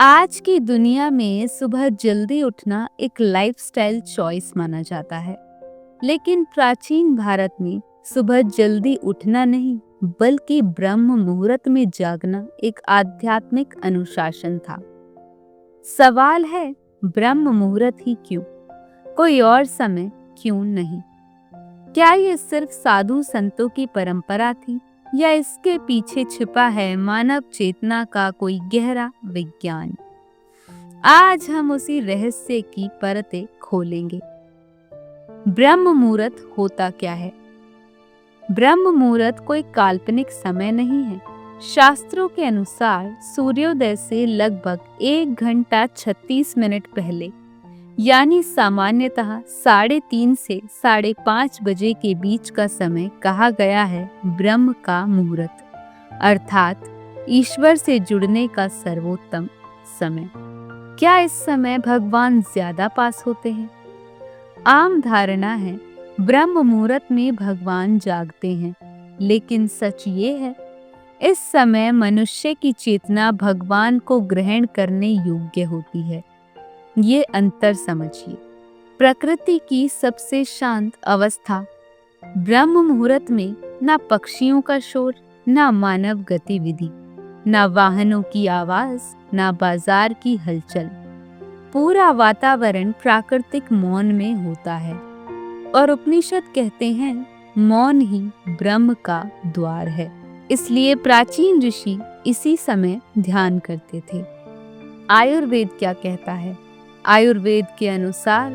आज की दुनिया में सुबह जल्दी उठना एक लाइफस्टाइल चॉइस माना जाता है। लेकिन प्राचीन भारत में सुबह जल्दी उठना नहीं बल्कि ब्रह्म मुहूर्त में जागना एक आध्यात्मिक अनुशासन था। सवाल है, ब्रह्म मुहूर्त ही क्यों? कोई और समय क्यों नहीं? क्या ये सिर्फ साधु संतों की परंपरा थी या इसके पीछे छिपा है मानव चेतना का कोई गहरा विज्ञान? आज हम उसी रहस्य की परतें खोलेंगे। ब्रह्म मुहूर्त होता क्या है? ब्रह्म मुहूर्त कोई काल्पनिक समय नहीं है। शास्त्रों के अनुसार सूर्योदय से लगभग 1 घंटा 36 मिनट पहले, यानी सामान्यतः 3:30 से 5:30 बजे के बीच का समय कहा गया है ब्रह्म का मुहूर्त, अर्थात ईश्वर से जुड़ने का सर्वोत्तम समय। क्या इस समय भगवान ज्यादा पास होते हैं? आम धारणा है ब्रह्म मुहूर्त में भगवान जागते हैं, लेकिन सच ये है इस समय मनुष्य की चेतना भगवान को ग्रहण करने योग्य होती है। ये अंतर समझिए। प्रकृति की सबसे शांत अवस्था ब्रह्म मुहूर्त में ना पक्षियों का शोर, ना मानव गतिविधि, ना वाहनों की आवाज, ना बाजार की हलचल। पूरा वातावरण प्राकृतिक मौन में होता है और उपनिषद कहते हैं मौन ही ब्रह्म का द्वार है। इसलिए प्राचीन ऋषि इसी समय ध्यान करते थे। आयुर्वेद क्या कहता है? आयुर्वेद के अनुसार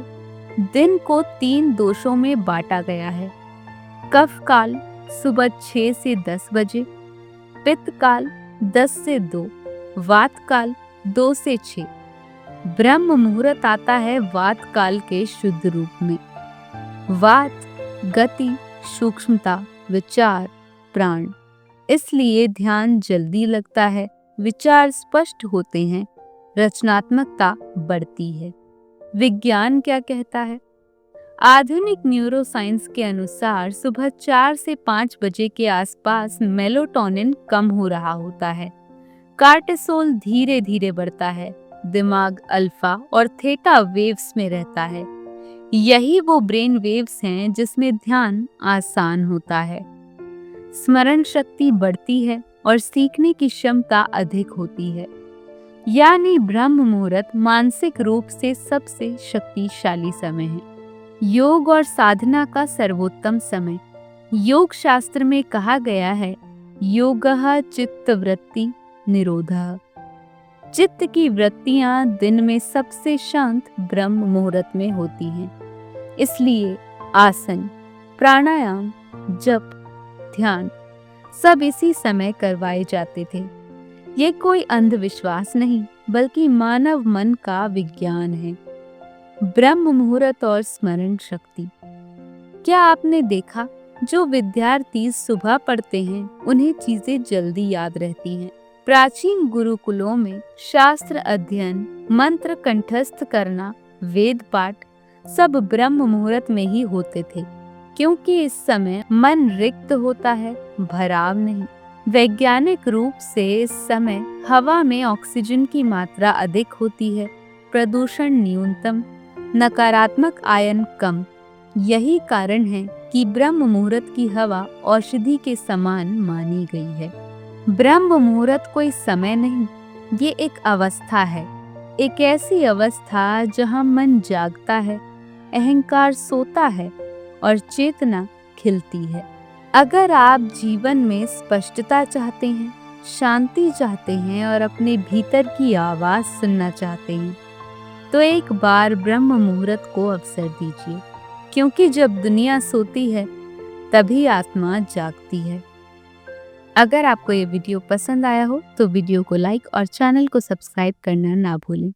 दिन को 3 दोषों में बांटा गया है। कफ काल सुबह 6 से 10 बजे, पित्त काल 10 से 2, वात काल 2 से 6। ब्रह्म मुहूर्त आता है वात काल के शुद्ध रूप में। वात गति, सूक्ष्मता, विचार, प्राण। इसलिए ध्यान जल्दी लगता है, विचार स्पष्ट होते हैं, रचनात्मकता बढ़ती है। विज्ञान क्या कहता है? आधुनिक न्यूरोसाइंस के अनुसार सुबह 4 से 5 बजे के आसपास मेलाटोनिन कम हो रहा होता है। कार्टिसोल धीरे धीरे बढ़ता है। दिमाग अल्फा और थीटा वेव्स में रहता है। यही वो ब्रेन वेव्स हैं जिसमें ध्यान आसान होता है। स्मरण शक्ति बढ़ती है और सीखने की क्षमता अधिक होती है। यानी ब्रह्म मुहूर्त मानसिक रूप से सबसे शक्तिशाली समय है। योग और साधना का सर्वोत्तम समय। योग शास्त्र में कहा गया है योगः चित्तवृत्ति निरोधः। चित्त की वृत्तियां दिन में सबसे शांत ब्रह्म मुहूर्त में होती हैं। इसलिए आसन, प्राणायाम, जप, ध्यान सब इसी समय करवाए जाते थे। ये कोई अंधविश्वास नहीं बल्कि मानव मन का विज्ञान है। ब्रह्म मुहूर्त और स्मरण शक्ति। क्या आपने देखा जो विद्यार्थी सुबह पढ़ते हैं उन्हें चीजें जल्दी याद रहती हैं। प्राचीन गुरुकुलों में शास्त्र अध्ययन, मंत्र कंठस्थ करना, वेद पाठ सब ब्रह्म मुहूर्त में ही होते थे, क्योंकि इस समय मन रिक्त होता है, भराव नहीं। वैज्ञानिक रूप से इस समय हवा में ऑक्सीजन की मात्रा अधिक होती है, प्रदूषण न्यूनतम, नकारात्मक आयन कम। यही कारण है कि ब्रह्म मुहूर्त की हवा औषधि के समान मानी गई है। ब्रह्म मुहूर्त कोई समय नहीं, ये एक अवस्था है। एक ऐसी अवस्था जहाँ मन जागता है, अहंकार सोता है और चेतना खिलती है। अगर आप जीवन में स्पष्टता चाहते हैं, शांति चाहते हैं और अपने भीतर की आवाज सुनना चाहते हैं, तो एक बार ब्रह्म मुहूर्त को अवसर दीजिए, क्योंकि जब दुनिया सोती है तभी आत्मा जागती है। अगर आपको ये वीडियो पसंद आया हो तो वीडियो को लाइक और चैनल को सब्सक्राइब करना ना भूलें।